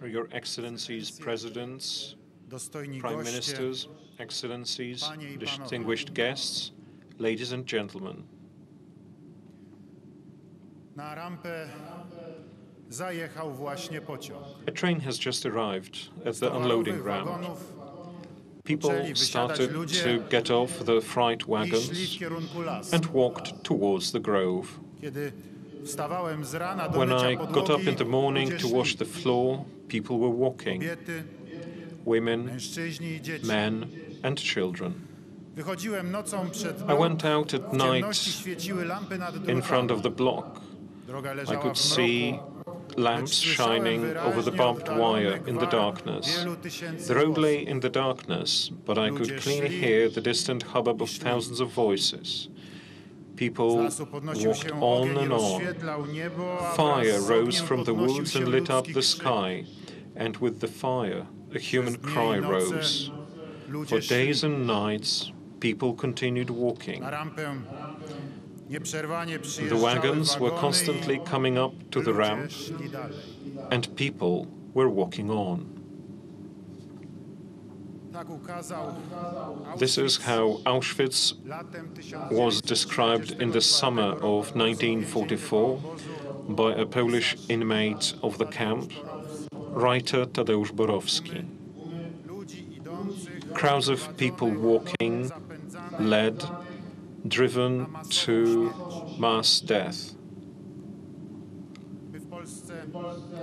Your Excellencies, Presidents, Prime Ministers, Excellencies, distinguished guests, ladies and gentlemen. A train has just arrived at the unloading ground. People started to get off the freight wagons and walked towards the grove. When I got up in the morning to wash the floor, people were walking. Women, men, and children. I went out at night in front of the block. I could see lamps shining over the barbed wire in the darkness. The road lay in the darkness, but I could clearly hear the distant hubbub of thousands of voices. People walked on and on. Fire rose from the woods and lit up the sky, and with the fire, a human cry rose. For days and nights, people continued walking. The wagons were constantly coming up to the ramp, and people were walking on. This is how Auschwitz was described in the summer of 1944 by a Polish inmate of the camp, writer Tadeusz Borowski. Crowds of people walking, led, driven to mass death.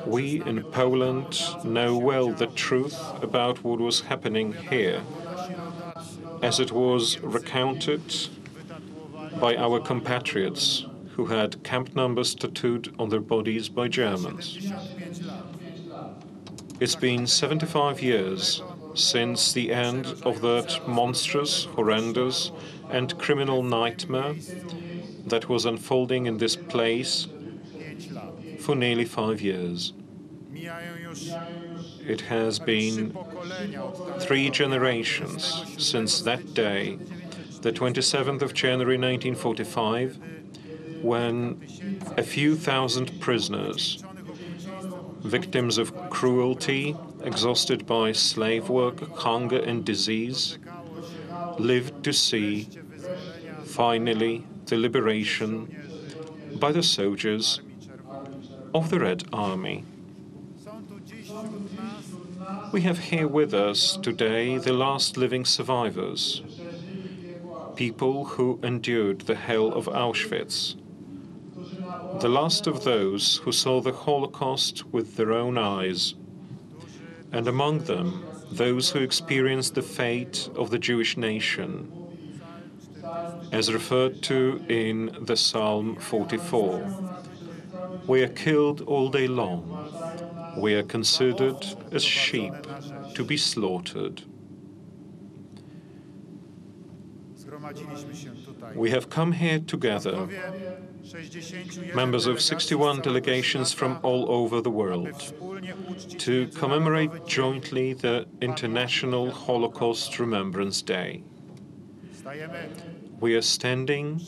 We in Poland know well the truth about what was happening here, as it was recounted by our compatriots who had camp numbers tattooed on their bodies by Germans. It's been 75 years since the end of that monstrous, horrendous, and criminal nightmare that was unfolding in this place for nearly 5 years. It has been 3 generations since that day, the 27th of January 1945, when a few thousand prisoners, victims of cruelty, exhausted by slave work, hunger, and disease, lived to see, finally, the liberation by the soldiers of the Red Army. We have here with us today the last living survivors, people who endured the hell of Auschwitz, the last of those who saw the Holocaust with their own eyes, and among them, those who experienced the fate of the Jewish nation, as referred to in the Psalm 44. We are killed all day long. We are considered as sheep to be slaughtered. We have come here together, members of 61 delegations from all over the world, to commemorate jointly the International Holocaust Remembrance Day. We are standing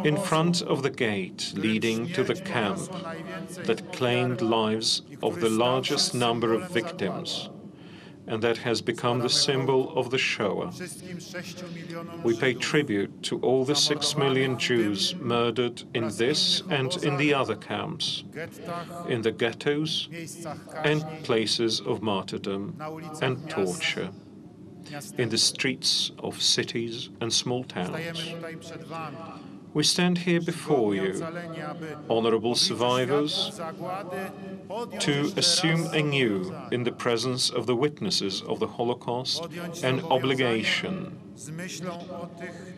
in front of the gate leading to the camp that claimed lives of the largest number of victims, and that has become the symbol of the Shoah. We pay tribute to all the 6 million Jews murdered in this and in the other camps, in the ghettos and places of martyrdom and torture, in the streets of cities and small towns. We stand here before you, honorable survivors, to assume anew, in the presence of the witnesses of the Holocaust, an obligation.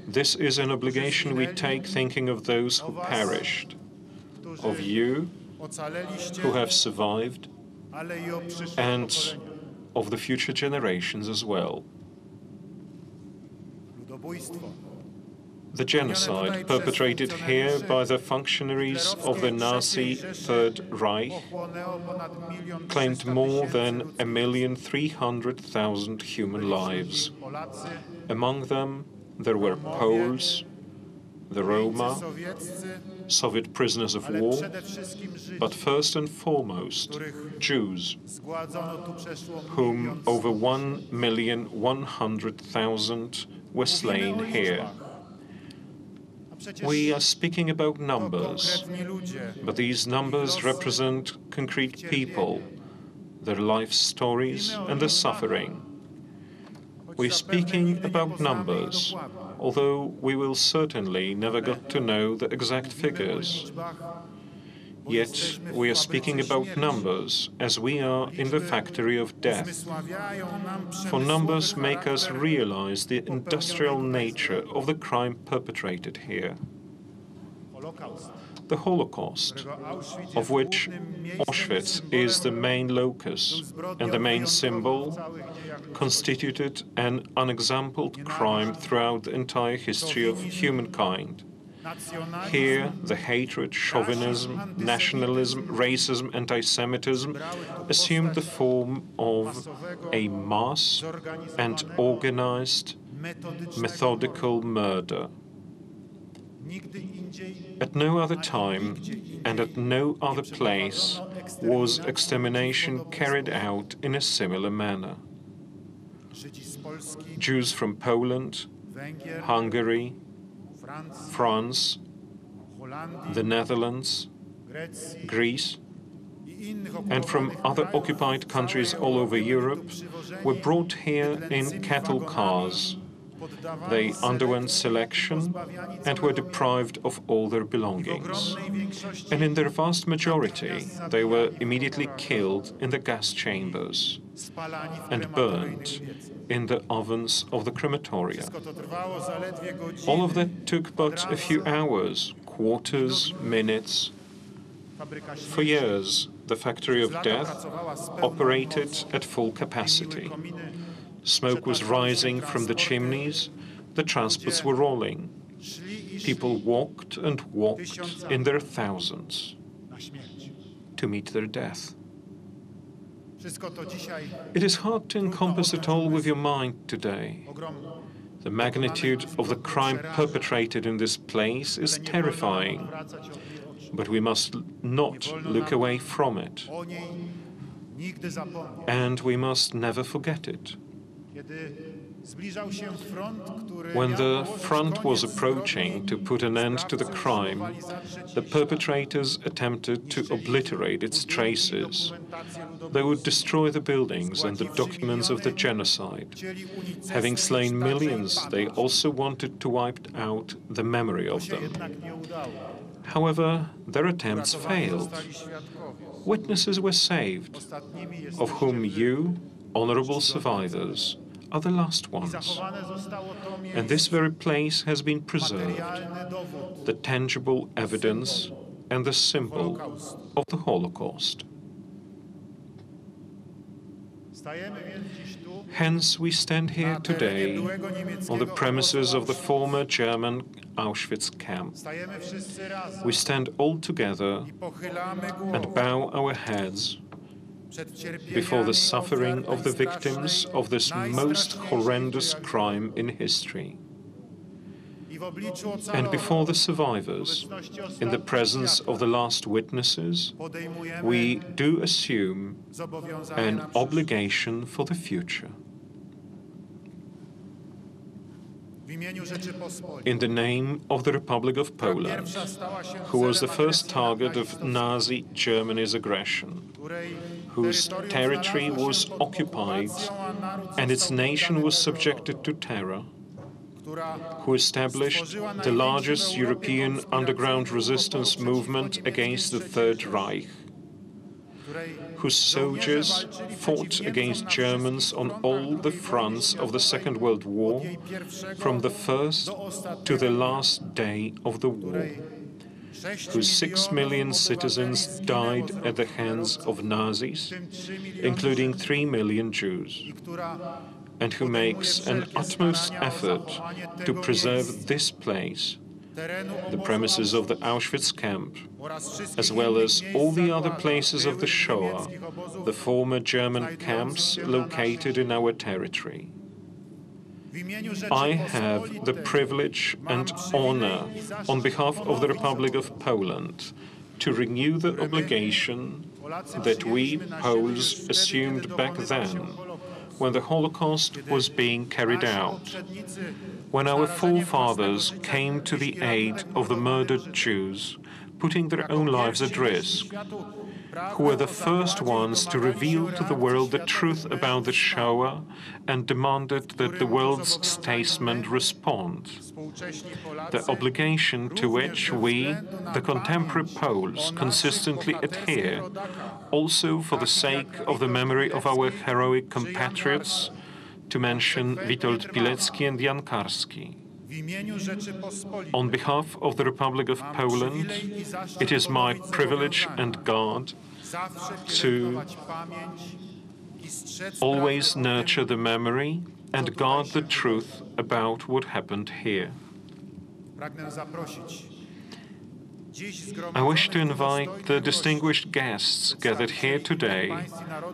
This is an obligation we take thinking of those who perished, of you who have survived, and of the future generations as well. The genocide perpetrated here by the functionaries of the Nazi Third Reich claimed more than 1,300,000 human lives. Among them, there were Poles, the Roma, Soviet prisoners of war, but first and foremost, Jews, whom over 1,100,000 were slain here. We are speaking about numbers, but these numbers represent concrete people, their life stories and their suffering. We're speaking about numbers, although we will certainly never get to know the exact figures. Yet we are speaking about numbers, as we are in the factory of death. For numbers make us realize the industrial nature of the crime perpetrated here. The Holocaust, of which Auschwitz is the main locus and the main symbol, constituted an unexampled crime throughout the entire history of humankind. Here, the hatred, chauvinism, nationalism, racism, anti-Semitism assumed the form of a mass and organized, methodical murder. At no other time and at no other place was extermination carried out in a similar manner. Jews from Poland, Hungary, France, the Netherlands, Greece, and from other occupied countries all over Europe were brought here in cattle cars. They underwent selection and were deprived of all their belongings. And in their vast majority, they were immediately killed in the gas chambers and burned in the ovens of the crematoria. All of that took but a few hours, quarters, minutes. For years, the factory of death operated at full capacity. Smoke was rising from the chimneys, the transports were rolling. People walked and walked in their thousands to meet their death. It is hard to encompass it all with your mind today. The magnitude of the crime perpetrated in this place is terrifying, but we must not look away from it, and we must never forget it. When the front was approaching to put an end to the crime, the perpetrators attempted to obliterate its traces. They would destroy the buildings and the documents of the genocide. Having slain millions, they also wanted to wipe out the memory of them. However, their attempts failed. Witnesses were saved, of whom you, honorable survivors, are the last ones. And this very place has been preserved, the tangible evidence and the symbol of the Holocaust. Hence, we stand here today on the premises of the former German Auschwitz camp. We stand all together and bow our heads before the suffering of the victims of this most horrendous crime in history, and before the survivors, in the presence of the last witnesses, we do assume an obligation for the future. In the name of the Republic of Poland, who was the first target of Nazi Germany's aggression, whose territory was occupied and its nation was subjected to terror, who established the largest European underground resistance movement against the Third Reich, whose soldiers fought against Germans on all the fronts of the Second World War, from the first to the last day of the war, whose 6 million citizens died at the hands of Nazis, including 3 million Jews, and who makes an utmost effort to preserve this place, the premises of the Auschwitz camp, as well as all the other places of the Shoah, the former German camps located in our territory. I have the privilege and honor, on behalf of the Republic of Poland, to renew the obligation that we Poles assumed back then, when the Holocaust was being carried out, when our forefathers came to the aid of the murdered Jews, putting their own lives at risk, who were the first ones to reveal to the world the truth about the Shoah and demanded that the world's statesmen respond. The obligation to which we, the contemporary Poles, consistently adhere, also for the sake of the memory of our heroic compatriots, to mention Witold Pilecki and Jan Karski. On behalf of the Republic of Poland, it is my privilege and guard to always nurture the memory and guard the truth about what happened here. I wish to invite the distinguished guests gathered here today,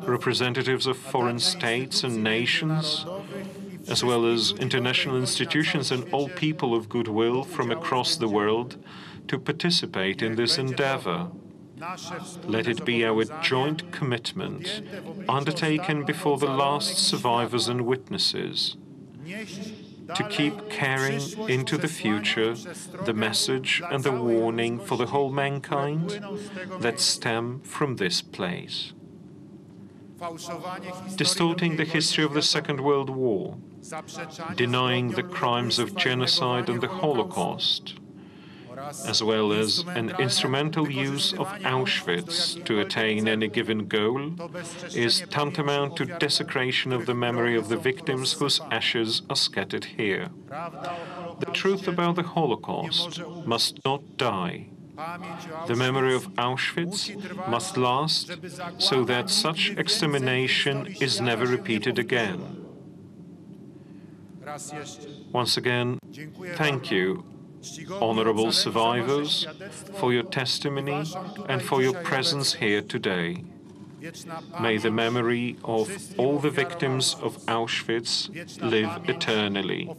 representatives of foreign states and nations, as well as international institutions and all people of goodwill from across the world, to participate in this endeavor. Let it be our joint commitment, undertaken before the last survivors and witnesses, to keep carrying into the future the message and the warning for the whole mankind that stem from this place. Distorting the history of the Second World War, denying the crimes of genocide and the Holocaust, as well as an instrumental use of Auschwitz to attain any given goal, is tantamount to desecration of the memory of the victims whose ashes are scattered here. The truth about the Holocaust must not die. The memory of Auschwitz must last so that such extermination is never repeated again. Once again, thank you, honorable survivors, for your testimony and for your presence here today. May the memory of all the victims of Auschwitz live eternally.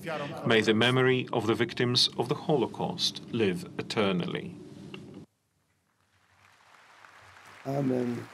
May the memory of the victims of the Holocaust live eternally. Amen.